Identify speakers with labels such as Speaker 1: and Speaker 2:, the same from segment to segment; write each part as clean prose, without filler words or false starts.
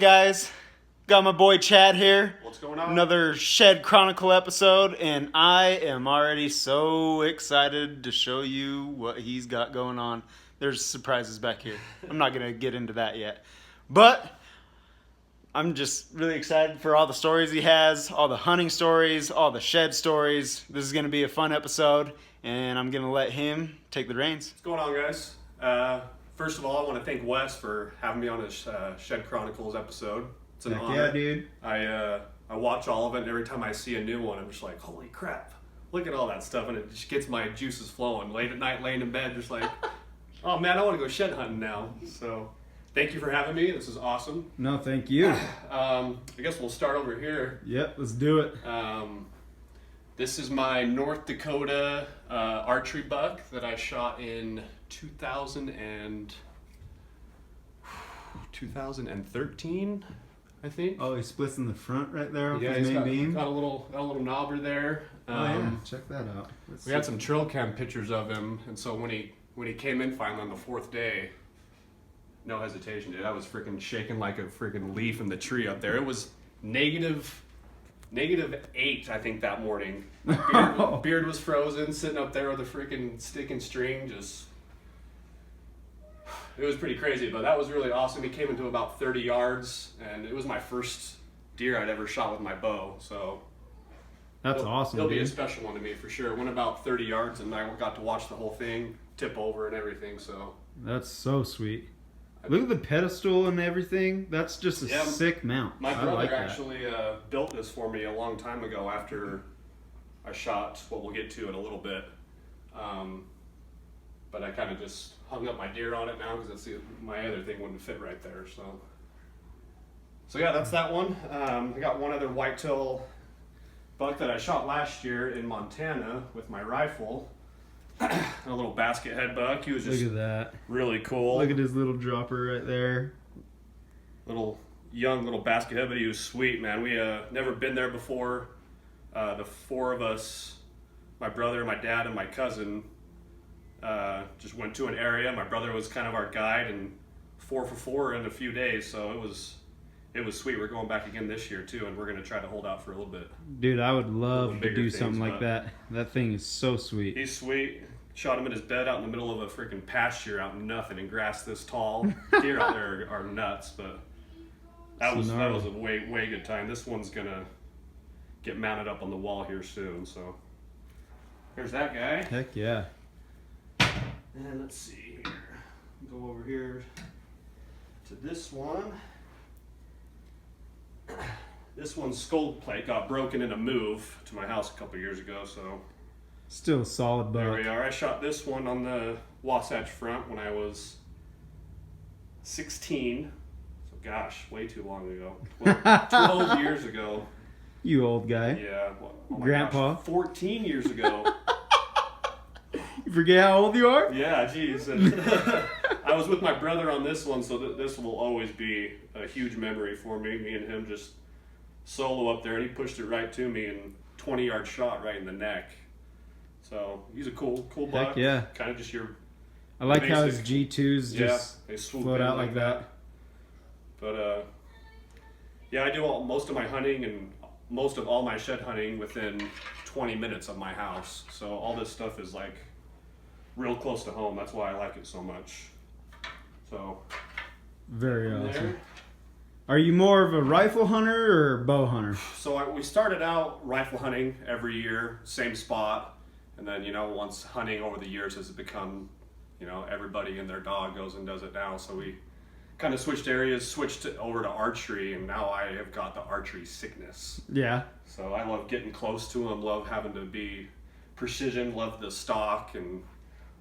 Speaker 1: guys? Got my boy Chad here.
Speaker 2: What's going on?
Speaker 1: Another Shed Chronicle episode, and I am already so excited to show you what he's got going on. There's surprises back here. I'm not going to get into that yet. But I'm just really excited for all the stories he has, all the hunting stories, all the shed stories. This is going to be a fun episode, and I'm going to let him take the reins.
Speaker 2: What's going on, guys? First of all, I want to thank Wes for having me on his Shed Chronicles episode. It's an honor.
Speaker 1: Yeah, dude.
Speaker 2: I watch all of it, and every time I see a new one, I'm just like, holy crap, look at all that stuff, and it just gets my juices flowing. Late at night, laying in bed, just like, oh man, I want to go shed hunting now. So, thank you for having me. This is awesome.
Speaker 1: No, thank you.
Speaker 2: I guess we'll start over here.
Speaker 1: Yep, let's do it.
Speaker 2: This is my North Dakota archery buck that I shot in 2013, I think.
Speaker 1: Oh, he splits in the front right there off
Speaker 2: Yeah,
Speaker 1: his
Speaker 2: he's
Speaker 1: main
Speaker 2: got,
Speaker 1: beam.
Speaker 2: got a little knobber there.
Speaker 1: Check that out.
Speaker 2: We had some trail cam pictures of him, and so when he came in finally on the fourth day, no hesitation, dude. I was freaking shaking like a freaking leaf in the tree up there. It was -8, I think, that morning. Beard was frozen, sitting up there with a freaking stick and string, just. It was pretty crazy, but that was really awesome. He came into about 30 yards, and it was my first deer I'd ever shot with my bow, so.
Speaker 1: That's awesome,
Speaker 2: It'll
Speaker 1: dude.
Speaker 2: be a special one to me for sure. Went about 30 yards, and I got to watch the whole thing tip over and everything, so.
Speaker 1: That's so sweet. Look at the pedestal and everything. That's just a sick mount.
Speaker 2: My
Speaker 1: I
Speaker 2: brother
Speaker 1: like that.
Speaker 2: actually built this for me a long time ago after I shot what we'll get to in a little bit. But I kind of just hung up my deer on it now because my other thing wouldn't fit right there. So yeah, that's that one. I got one other whitetail buck that I shot last year in Montana with my rifle. A little basket head buck. He was just
Speaker 1: Look at that.
Speaker 2: really cool.
Speaker 1: Look at his little dropper right there.
Speaker 2: Young little basket head, but he was sweet, man. We never been there before. The four of us, my brother, my dad, and my cousin, just went to an area. My brother was kind of our guide, and 4 for 4 in a few days, so it was sweet. We're going back again this year too, and we're gonna try to hold out for a little bit.
Speaker 1: Dude, I would love to do something
Speaker 2: things,
Speaker 1: like that. That thing is so sweet.
Speaker 2: He's sweet. Shot him in his bed out in the middle of a freaking pasture out in nothing and grass this tall. Deer out there are nuts, but that was a way good time. This one's gonna get mounted up on the wall here soon. So here's that guy.
Speaker 1: Heck yeah.
Speaker 2: And let's see here. Go over here to this one. This one's skull plate got broken in a move to my house a couple years ago, so.
Speaker 1: Still a solid buck.
Speaker 2: There we are. I shot this one on the Wasatch Front when I was 16. So gosh, way too long ago. 12 years ago.
Speaker 1: You old guy.
Speaker 2: Yeah. Oh my
Speaker 1: Grandpa.
Speaker 2: Gosh, 14 years ago.
Speaker 1: You forget how old you are?
Speaker 2: Yeah, geez. I was with my brother on this one, so this will always be a huge memory for me. Me and him just solo up there, and he pushed it right to me and 20-yard shot right in the neck. So he's a cool buck.
Speaker 1: Heck yeah.
Speaker 2: Kind of just your.
Speaker 1: I like how his G2s just
Speaker 2: they swoop
Speaker 1: float
Speaker 2: in
Speaker 1: out like that.
Speaker 2: But yeah, I do most of my hunting and most of all my shed hunting within 20 minutes of my house. So all this stuff is like real close to home. That's why I like it so much. So.
Speaker 1: Very awesome.
Speaker 2: There.
Speaker 1: Are you more of a rifle hunter or bow hunter?
Speaker 2: So we started out rifle hunting every year, same spot. And then, once hunting over the years has become, everybody and their dog goes and does it now. So we kind of switched areas, switched over to archery, and now I have got the archery sickness.
Speaker 1: Yeah.
Speaker 2: So I love getting close to them, love having to be precision, love the stock and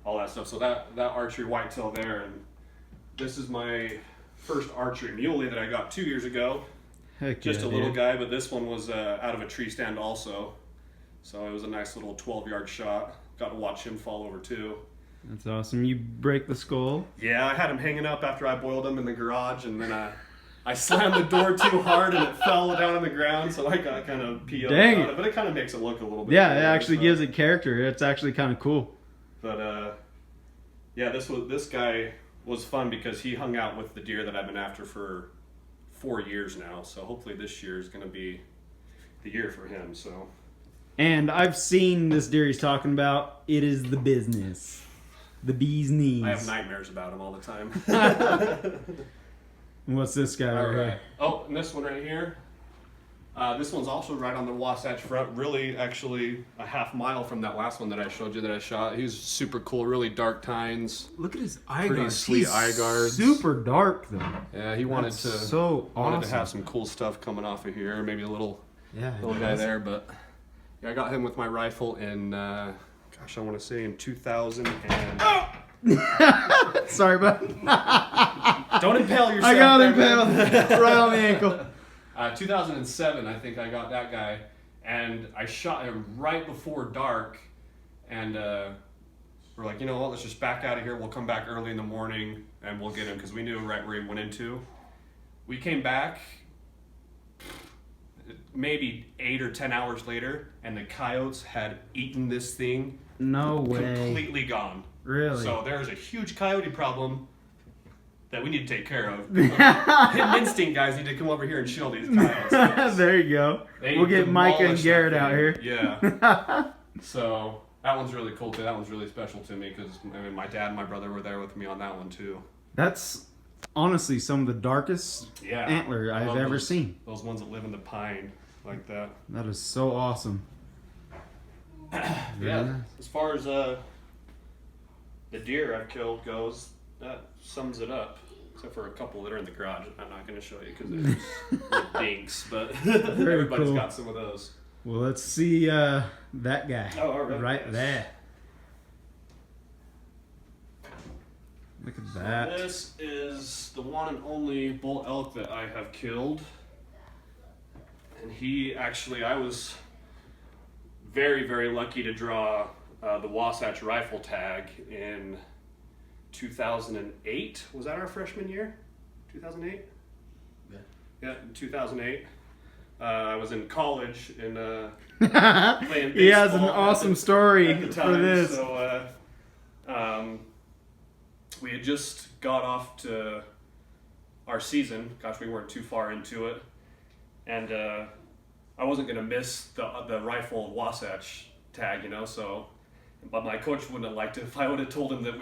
Speaker 2: all that stuff. So that archery whitetail there, and this is my first archery muley that I got 2 years ago.
Speaker 1: Heck
Speaker 2: Just
Speaker 1: yeah,
Speaker 2: a little
Speaker 1: dude.
Speaker 2: guy, but this one was out of a tree stand also. So it was a nice little 12-yard shot. Got to watch him fall over too.
Speaker 1: That's awesome. You break the skull?
Speaker 2: Yeah, I had him hanging up after I boiled him in the garage, and then I slammed the door too hard and it fell down on the ground, so I got kind of PO'd about it. But it kind of makes it look a little bit
Speaker 1: Yeah,
Speaker 2: better,
Speaker 1: it actually
Speaker 2: so.
Speaker 1: gives it character. It's actually kind of cool.
Speaker 2: But yeah, this guy was fun because he hung out with the deer that I've been after for 4 years now. So hopefully this year is going to be the year for him. So.
Speaker 1: And I've seen this deer he's talking about. It is the business. The bee's knees.
Speaker 2: I have nightmares about him all the time.
Speaker 1: And what's this guy
Speaker 2: All
Speaker 1: right
Speaker 2: right.
Speaker 1: here?
Speaker 2: Oh, and this one right here. This one's also right on the Wasatch Front. Really, actually, a half mile from that last one that I showed you that I shot. He's super cool. Really dark tines.
Speaker 1: Look at his eye
Speaker 2: Pretty
Speaker 1: guards.
Speaker 2: sweet
Speaker 1: He's
Speaker 2: eye guards.
Speaker 1: super dark though.
Speaker 2: Yeah, he wanted
Speaker 1: That's
Speaker 2: to
Speaker 1: so
Speaker 2: wanted to
Speaker 1: awesome.
Speaker 2: have some cool stuff coming off of here. Maybe a little
Speaker 1: Yeah,
Speaker 2: little guy there, but yeah, I got him with my rifle in gosh, I want to say in 2000 and
Speaker 1: Sorry, bud.
Speaker 2: don't impale yourself.
Speaker 1: I got
Speaker 2: there,
Speaker 1: impaled
Speaker 2: man.
Speaker 1: right on the ankle.
Speaker 2: 2007, I think I got that guy, and I shot him right before dark, and we're like, you know what, let's just back out of here. We'll come back early in the morning, and we'll get him, because we knew right where he went into. We came back maybe 8 or 10 hours later, and the coyotes had eaten this thing.
Speaker 1: No way.
Speaker 2: Completely gone.
Speaker 1: Really?
Speaker 2: So there's a huge coyote problem that we need to take care of. Hidden instinct guys need to come over here and chill these coyotes.
Speaker 1: There you go.
Speaker 2: They
Speaker 1: We'll get Micah and
Speaker 2: demolished
Speaker 1: Garrett
Speaker 2: that
Speaker 1: out
Speaker 2: thing.
Speaker 1: here.
Speaker 2: Yeah. So that one's really cool too. That one's really special to me because I mean my dad and my brother were there with me on that one too.
Speaker 1: That's honestly some of the darkest
Speaker 2: Yeah.
Speaker 1: antler
Speaker 2: I
Speaker 1: I've
Speaker 2: love
Speaker 1: ever
Speaker 2: those-
Speaker 1: seen.
Speaker 2: Those ones that live in the pine like that.
Speaker 1: That is so awesome.
Speaker 2: Yeah. As far as the deer I've killed goes, that sums it up. Except for a couple that are in the garage. I'm not going to show you because they're just dinks, but everybody's
Speaker 1: cool.
Speaker 2: got some of those.
Speaker 1: Well, let's see that guy.
Speaker 2: Oh, all right.
Speaker 1: Right
Speaker 2: Yes.
Speaker 1: there. Look at that.
Speaker 2: This is the one and only bull elk that I have killed. And he actually, I was very, very lucky to draw the Wasatch rifle tag in 2008. Was that our freshman year? 2008?
Speaker 3: Yeah.
Speaker 2: Yeah, in 2008. I was in college and playing
Speaker 1: He has an
Speaker 2: baseball
Speaker 1: awesome story
Speaker 2: at the
Speaker 1: for
Speaker 2: time.
Speaker 1: this.
Speaker 2: So we had just got off to our season. Gosh, we weren't too far into it. And I wasn't going to miss the rifle Wasatch tag, you know, so... But my coach wouldn't have liked it if I would have told him that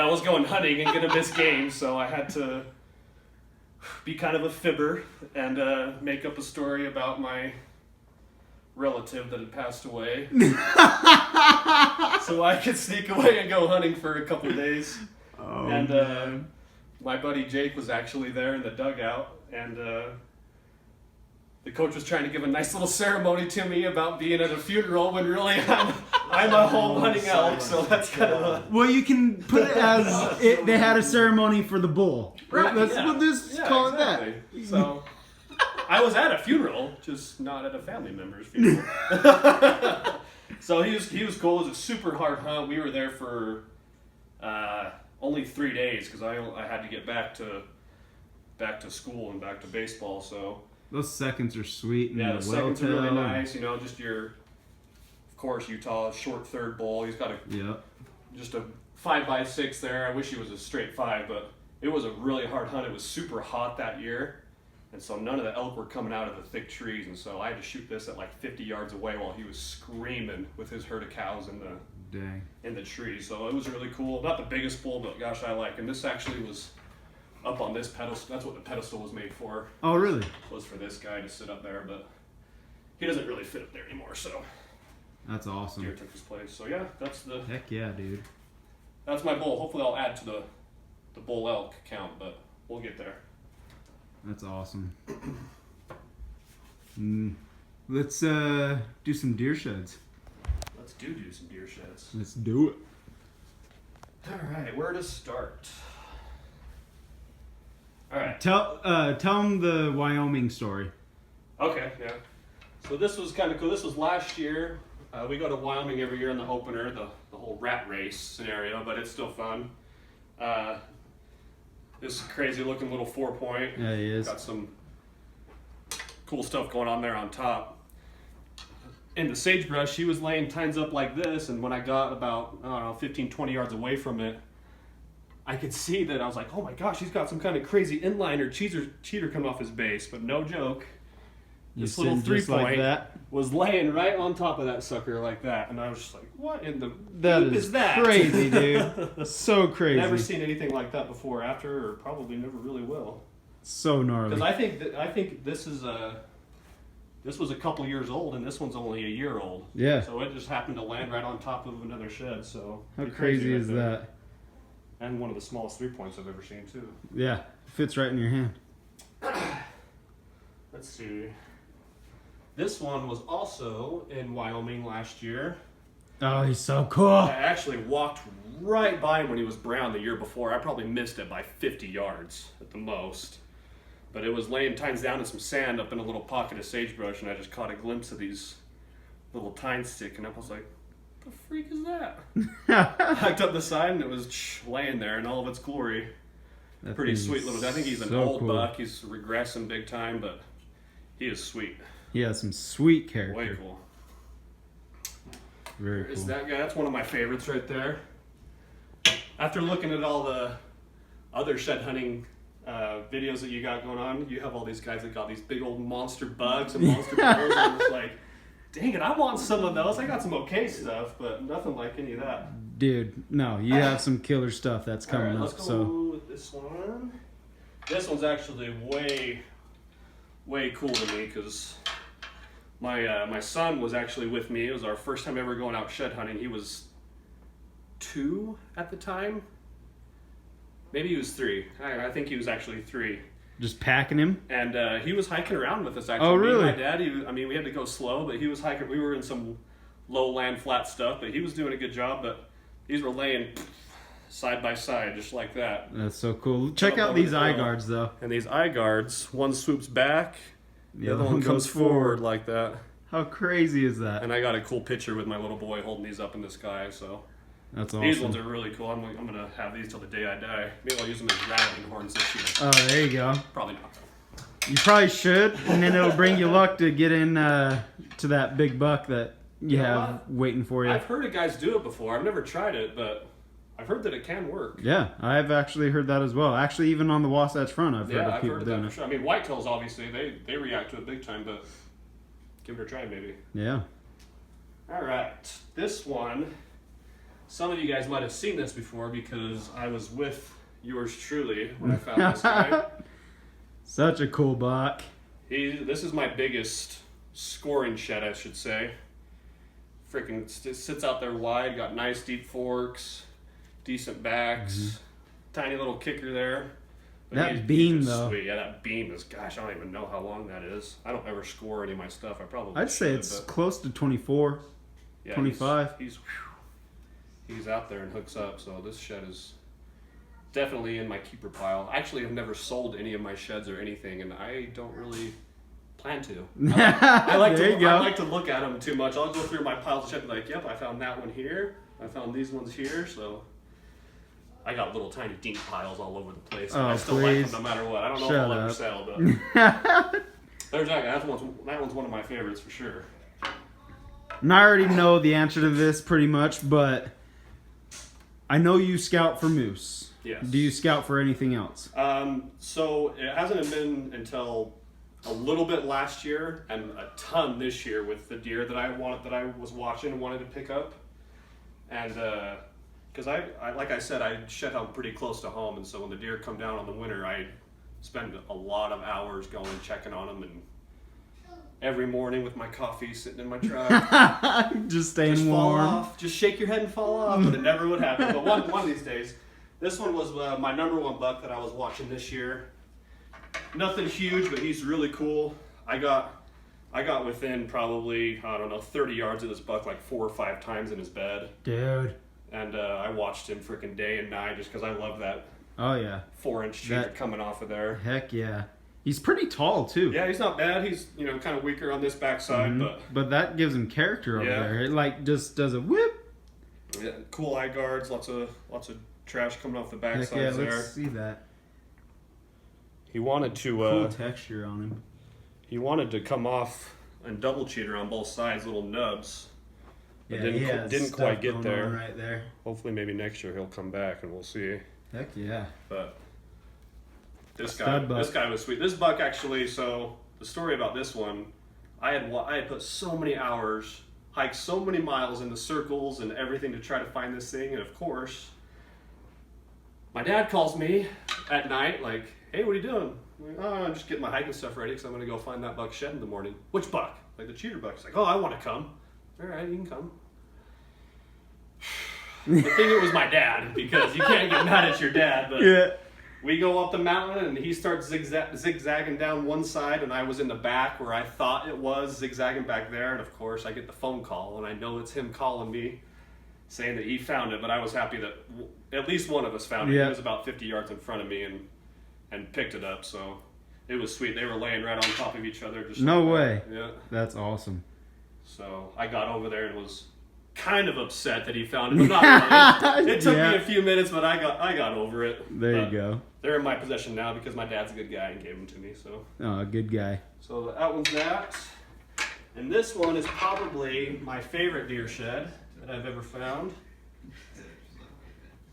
Speaker 2: I was going hunting and going to miss games, so I had to be kind of a fibber and make up a story about my relative that had passed away. So I could sneak away and go hunting for a couple of days.
Speaker 1: Oh,
Speaker 2: and
Speaker 1: man.
Speaker 2: my buddy Jake was actually there in the dugout, and the coach was trying to give a nice little ceremony to me about being at a funeral when really I'm a home hunting elk, so that's kind of a...
Speaker 1: Well, you can put it as they had a ceremony for the bull.
Speaker 2: Right,
Speaker 1: Let's
Speaker 2: yeah.
Speaker 1: just
Speaker 2: Yeah,
Speaker 1: call
Speaker 2: exactly.
Speaker 1: it that.
Speaker 2: So, I was at a funeral, just not at a family member's funeral. So he was cool. It was a super hard hunt. We were there for only 3 days because I had to get back to school and back to baseball. So
Speaker 1: Those seconds are sweet. And
Speaker 2: yeah, the seconds are really
Speaker 1: well-tailed.
Speaker 2: nice. You know, just of course, Utah short third bull. He's got just a 5x6 there. I wish he was a straight 5, but it was a really hard hunt. It was super hot that year. And so none of the elk were coming out of the thick trees, and so I had to shoot this at like 50 yards away while he was screaming with his herd of cows in the tree. So it was really cool. Not the biggest bull, but gosh, I like. And this actually was up on this pedestal. That's what the pedestal was made for.
Speaker 1: Oh, really?
Speaker 2: Was for this guy to sit up there, but he doesn't really fit up there anymore. So
Speaker 1: That's awesome.
Speaker 2: deer took his place. So yeah,
Speaker 1: Heck yeah, dude.
Speaker 2: that's my bull. Hopefully, I'll add to the bull elk count, but we'll get there.
Speaker 1: That's awesome. Let's do some deer sheds.
Speaker 2: Let's do some deer sheds.
Speaker 1: Let's do it.
Speaker 2: All right, where to start? All right.
Speaker 1: Tell them the Wyoming story.
Speaker 2: Okay, yeah. So this was kind of cool. This was last year. We go to Wyoming every year in the opener, the whole rat race scenario, but it's still fun. This crazy looking little 4-point.
Speaker 1: Yeah, he is.
Speaker 2: Got some cool stuff going on there on top. In the sagebrush, he was laying tines up like this, and when I got about, I don't know, 15, 20 yards away from it, I could see that I was like, oh my gosh, he's got some kind of crazy inliner cheater coming off his base, but no joke. This little 3-point was laying right on top of that sucker like that, and I was just like, what in the
Speaker 1: That
Speaker 2: is that?
Speaker 1: crazy, dude. So crazy.
Speaker 2: Never seen anything like that before, after, or probably never really will.
Speaker 1: So gnarly.
Speaker 2: Because I think this is this was a couple years old, and this one's only a year old.
Speaker 1: Yeah.
Speaker 2: So it just happened to land right on top of another shed. So
Speaker 1: how crazy is that?
Speaker 2: And one of the smallest 3-points I've ever seen too.
Speaker 1: Yeah, fits right in your hand.
Speaker 2: Let's see. This one was also in Wyoming last year.
Speaker 1: Oh, he's so cool.
Speaker 2: I actually walked right by him when he was brown the year before. I probably missed it by 50 yards at the most. But it was laying tines down in some sand up in a little pocket of sagebrush, and I just caught a glimpse of these little tines sticking up. I was like, what the freak is that? I hiked up the side, and it was laying there in all of its glory.
Speaker 1: That
Speaker 2: Pretty sweet little. I think he's an old
Speaker 1: cool.
Speaker 2: buck. He's regressing big time, but he is sweet.
Speaker 1: He has some sweet character.
Speaker 2: Way cool.
Speaker 1: Very cool.
Speaker 2: Is that guy? That's one of my favorites right there. After looking at all the other shed hunting videos that you got going on, you have all these guys that got these big old monster bugs and monster birds, and it's like, dang it, I want some of those. I got some okay stuff, but nothing like any of that.
Speaker 1: Dude, no, you have some killer stuff that's coming
Speaker 2: Let's
Speaker 1: up.
Speaker 2: go
Speaker 1: So
Speaker 2: with this one. This one's actually way cool to me because my son was actually with me. It was our first time ever going out shed hunting. He was 2 at the time. Maybe he was 3. I think he was actually 3.
Speaker 1: just packing him.
Speaker 2: And he was hiking around with us actually.
Speaker 1: Oh,
Speaker 2: Me and
Speaker 1: really?
Speaker 2: my dad, we had to go slow, but he was hiking. We were in some lowland flat stuff, but he was doing a good job. But these were laying side by side just like that.
Speaker 1: That's so cool. Check out these eye guards though.
Speaker 2: And these eye guards, one swoops back,
Speaker 1: The
Speaker 2: the other one goes forward like that.
Speaker 1: How crazy is that?
Speaker 2: And I got a cool picture with my little boy holding these up in the sky. So
Speaker 1: That's awesome.
Speaker 2: these ones are really cool. I'm gonna have these till the day I die. Maybe I'll use them as rattling horns this year.
Speaker 1: Oh, there you go.
Speaker 2: Probably not.
Speaker 1: You probably should, and then it'll bring you luck to get in to that big buck that you
Speaker 2: know
Speaker 1: have
Speaker 2: what?
Speaker 1: waiting for you.
Speaker 2: I've heard of guys do it before. I've never tried it, but I've heard that it can work.
Speaker 1: Yeah, I've actually heard that as well. Actually, even on the Wasatch Front, I've heard of
Speaker 2: I've
Speaker 1: people
Speaker 2: heard of
Speaker 1: doing
Speaker 2: that
Speaker 1: it.
Speaker 2: for sure. I mean, whitetails obviously they react to it big time, but give it a try maybe.
Speaker 1: Yeah.
Speaker 2: All right, this one. Some of you guys might have seen this before because I was with yours truly when I found this guy.
Speaker 1: Such a cool buck.
Speaker 2: This is my biggest scoring shed, I should say. Freaking sits out there wide, got nice deep forks, decent backs, tiny little kicker there. But
Speaker 1: That beam,
Speaker 2: just
Speaker 1: though.
Speaker 2: Sweet. Yeah, that beam is, gosh, I don't even know how long that is. I don't ever score any of my stuff. I probably
Speaker 1: I'd say
Speaker 2: should,
Speaker 1: it's
Speaker 2: but
Speaker 1: close to 24.
Speaker 2: yeah,
Speaker 1: 25.
Speaker 2: He's out there and hooks up, so this shed is definitely in my keeper pile. Actually, I've never sold any of my sheds or anything, and I don't really plan to. I like
Speaker 1: There
Speaker 2: to
Speaker 1: you go.
Speaker 2: I like to look at them too much. I'll go through my piles of sheds and be like, yep, I found that one here. I found these ones here, so I got little tiny dink piles all over the place.
Speaker 1: Oh,
Speaker 2: I still
Speaker 1: please.
Speaker 2: like them no matter what. I don't know
Speaker 1: Shut
Speaker 2: if I'll
Speaker 1: up.
Speaker 2: ever sell, but there's that one's one of my favorites for sure.
Speaker 1: And I already know the answer to this pretty much, but I know you scout for moose.
Speaker 2: Yes.
Speaker 1: Do you scout for anything else?
Speaker 2: So it hasn't been until a little bit last year and a ton this year with the deer that I was watching and wanted to pick up. And because I like I said, I shed hunt pretty close to home, and so when the deer come down in the winter, I spend a lot of hours going checking on them, and every morning with my coffee sitting in my truck.
Speaker 1: Just staying
Speaker 2: Just fall
Speaker 1: warm.
Speaker 2: off. Just shake your head and fall off. But it never would happen. But one of these days, this one was my number one buck that I was watching this year. Nothing huge, but he's really cool. I got within probably, 30 yards of this buck like 4 or 5 times in his bed.
Speaker 1: Dude.
Speaker 2: And I watched him freaking day and night just because I love that
Speaker 1: Oh, yeah.
Speaker 2: 4-inch cheater coming off of there.
Speaker 1: Heck yeah. He's pretty tall, too.
Speaker 2: Yeah, he's not bad. He's, kind of weaker on this backside,
Speaker 1: But that gives him character over
Speaker 2: Yeah.
Speaker 1: there. It, like, just does a whip.
Speaker 2: yeah, cool eye guards, lots of trash coming off the
Speaker 1: Heck
Speaker 2: backside
Speaker 1: yeah,
Speaker 2: there.
Speaker 1: let's see that.
Speaker 2: He wanted to
Speaker 1: Cool texture on him.
Speaker 2: he wanted to come off and double cheater on both sides, little nubs. But
Speaker 1: Yeah,
Speaker 2: didn't
Speaker 1: he has
Speaker 2: quite
Speaker 1: stuff
Speaker 2: get
Speaker 1: going
Speaker 2: there.
Speaker 1: on right there.
Speaker 2: Hopefully maybe next year he'll come back and we'll see.
Speaker 1: Heck yeah.
Speaker 2: But this
Speaker 1: Stud buck.
Speaker 2: guy was sweet. This buck actually. So the story about this one, I had put so many hours, hiked so many miles in the circles and everything to try to find this thing, and of course, my dad calls me at night like, "Hey, what are you doing?" I'm like, "Oh, I'm just getting my hiking stuff ready because I'm gonna go find that buck shed in the morning." "Which buck?" "Like the cheater buck." He's like, "Oh, I want to come." "All right, you can come." I think it was my dad, because you can't get mad at your dad, but
Speaker 1: Yeah.
Speaker 2: we go up the mountain and he starts zigzagging down one side, and I was in the back where I thought it was zigzagging back there, and of course I get the phone call and I know it's him calling me saying that he found it, but I was happy that at least one of us found it.
Speaker 1: Yeah.
Speaker 2: He was about 50 yards in front of me and picked it up, so it was sweet. They were laying right on top of each other. Just
Speaker 1: No
Speaker 2: like
Speaker 1: way.
Speaker 2: that. Yeah.
Speaker 1: That's awesome.
Speaker 2: So I got over there and was kind of upset that he found it, but not really. It took
Speaker 1: Yeah.
Speaker 2: me a few minutes, but I got over it.
Speaker 1: There
Speaker 2: But
Speaker 1: you go.
Speaker 2: they're in my possession now because my dad's a good guy and gave them to me. So
Speaker 1: Oh, good guy.
Speaker 2: that one's that. And this one is probably my favorite deer shed that I've ever found.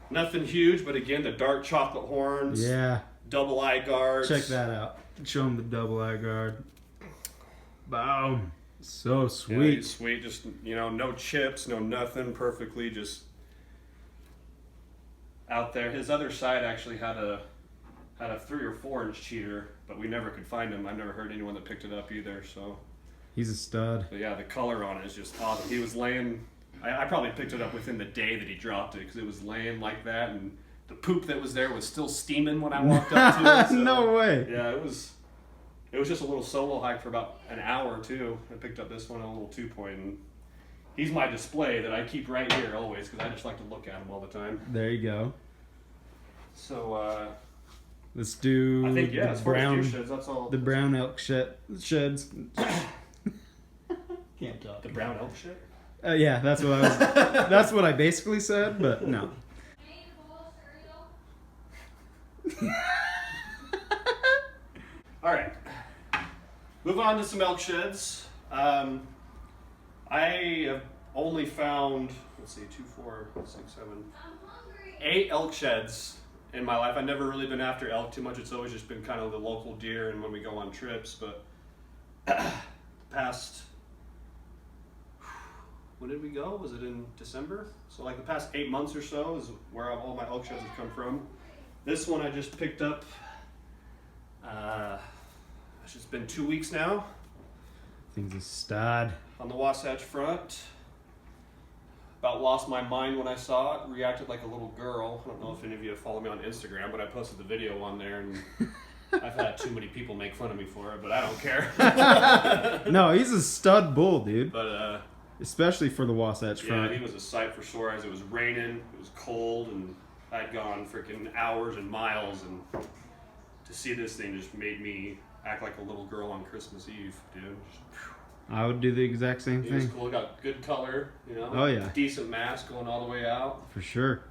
Speaker 2: Nothing huge, but again, the dark chocolate horns,
Speaker 1: Yeah.
Speaker 2: double eye guards.
Speaker 1: Check that out. Show him the double eye guard. Boom. So
Speaker 2: Yeah,
Speaker 1: sweet.
Speaker 2: he's sweet. Just, no chips, no nothing. Perfectly just out there. His other side actually had a 3 or 4 inch cheater, but we never could find him. I've never heard anyone that picked it up either. So,
Speaker 1: He's a stud.
Speaker 2: but yeah, the color on it is just awesome. He was laying. I probably picked it up within the day that he dropped it because it was laying like that, and the poop that was there was still steaming when I walked up to it. So,
Speaker 1: No way.
Speaker 2: Yeah, it was just a little solo hike for about an hour or two. I picked up this one, a little 2-point. And he's my display that I keep right here always because I just like to look at him all the time.
Speaker 1: There you go.
Speaker 2: So
Speaker 1: Let's do
Speaker 2: I think
Speaker 1: the
Speaker 2: as far as
Speaker 1: brown,
Speaker 2: deer sheds, that's all.
Speaker 1: the brown elk sheds. Can't talk.
Speaker 2: The brown elk shed.
Speaker 1: Yeah, that's what I was. That's what I basically said, but no.
Speaker 2: All right. Move on to some elk sheds. I have only found, let's see, 2, 4, 6, 7, 8 elk sheds in my life. I've never really been after elk too much. It's always just been kind of the local deer and when we go on trips. But when did we go? Was it in December? So like the past 8 months or so is where all my elk sheds have come from. This one I just picked up. It's just been 2 weeks now.
Speaker 1: Thing's a stud.
Speaker 2: On the Wasatch Front. About lost my mind when I saw it. Reacted like a little girl. I don't know if any of you follow me on Instagram, but I posted the video on there, and I've had too many people make fun of me for it, but I don't care.
Speaker 1: No, he's a stud bull, dude.
Speaker 2: But
Speaker 1: Especially for the Wasatch
Speaker 2: yeah,
Speaker 1: Front.
Speaker 2: he was a sight for sore eyes. It was raining, it was cold, and I'd gone freaking hours and miles, and to see this thing just made me act like a little girl on Christmas Eve, dude.
Speaker 1: I would do the exact same
Speaker 2: It was
Speaker 1: thing.
Speaker 2: cool. It got good color,
Speaker 1: Oh, yeah.
Speaker 2: Decent mass going all the way out.
Speaker 1: For sure.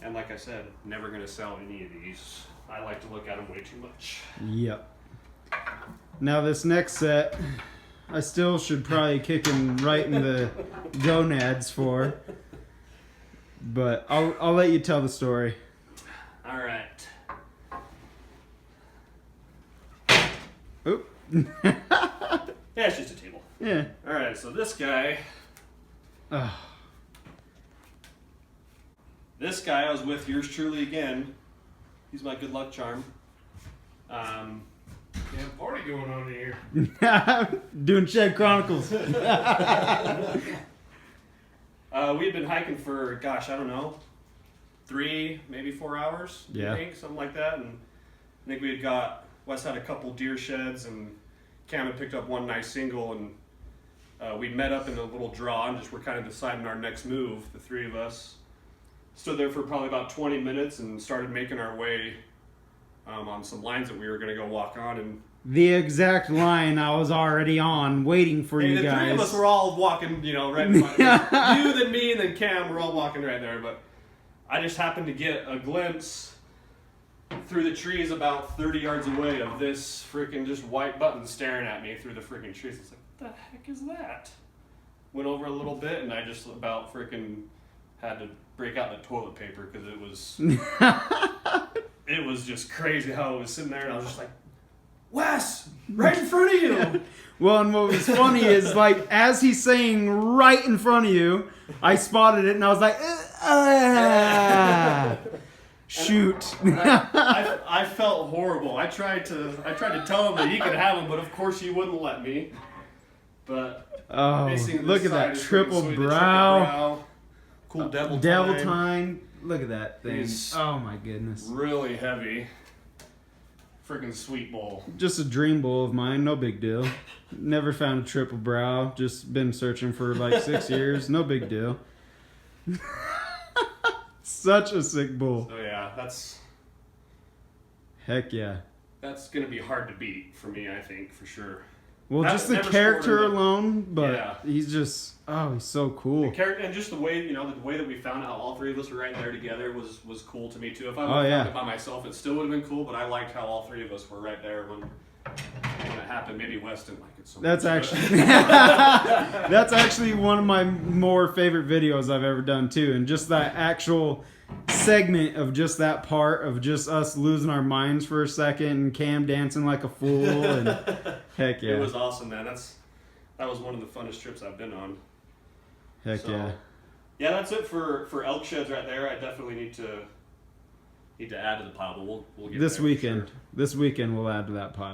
Speaker 2: And like I said, never going to sell any of these. I like to look at them way too much.
Speaker 1: Yep. Now this next set, I still should probably kick him right in the gonads for. But I'll let you tell the story.
Speaker 2: All right.
Speaker 1: Oop.
Speaker 2: Yeah, it's just a table.
Speaker 1: Yeah.
Speaker 2: All right, so this guy
Speaker 1: Oh,
Speaker 2: I was with yours truly again. He's my good luck charm.
Speaker 3: Damn party going on here.
Speaker 1: doing Shed Chronicles.
Speaker 2: We had been hiking for, gosh, I don't know, 3, maybe 4 hours.
Speaker 1: Yeah.
Speaker 2: I think, something like that. And I think we had Wes had a couple deer sheds, and Cam had picked up one nice single, and we met up in a little draw and just were kind of deciding our next move. The 3 of us stood there for probably about 20 minutes and started making our way on some lines that we were going to go walk on. And
Speaker 1: The exact line I was already on, waiting for you
Speaker 2: the
Speaker 1: guys.
Speaker 2: 3 of us were all walking, right behind you, then me, and then Cam were all walking right there. But I just happened to get a glimpse through the trees about 30 yards away of this freaking just white button staring at me through the freaking trees. It's like, what the heck is that? Went over a little bit, and I just about freaking had to break out the toilet paper because it was just crazy how it was sitting there, and I was just like, Wes, right in front of you.
Speaker 1: Well, and what was funny is, like, as he's saying right in front of you, I spotted it and I was like, shoot.
Speaker 2: I felt horrible. I tried to tell him that he could have him, but of course he wouldn't let me. But
Speaker 1: oh, look at that triple brow.
Speaker 2: Cool devil
Speaker 1: time. Look at that thing. Oh my goodness.
Speaker 2: Really heavy. Freaking sweet bowl.
Speaker 1: Just a dream bowl of mine. No big deal. Never found a triple brow. Just been searching for like 6 years. No big deal. Such a sick bull.
Speaker 2: So yeah,
Speaker 1: Heck yeah.
Speaker 2: That's gonna be hard to beat for me, I think, for sure.
Speaker 1: Well, just the character alone, but he's just, he's so cool.
Speaker 2: The character, and just the way, the way that we found out all three of us were right there together was cool to me too. If I would have found it by myself, it still would have been cool, but I liked how all three of us were right there when it happened. Maybe Wes didn't like it so much.
Speaker 1: That's actually one of my more favorite videos I've ever done too, and just that actual segment of just that part of just us losing our minds for a second and Cam dancing like a fool, and heck yeah.
Speaker 2: It was awesome, man. That was one of the funnest trips I've been on.
Speaker 1: Heck yeah.
Speaker 2: Yeah, that's it for elk sheds right there. I definitely need to add to the pile, but we'll get
Speaker 1: this
Speaker 2: there
Speaker 1: weekend.
Speaker 2: For sure.
Speaker 1: This weekend we'll add to that pile.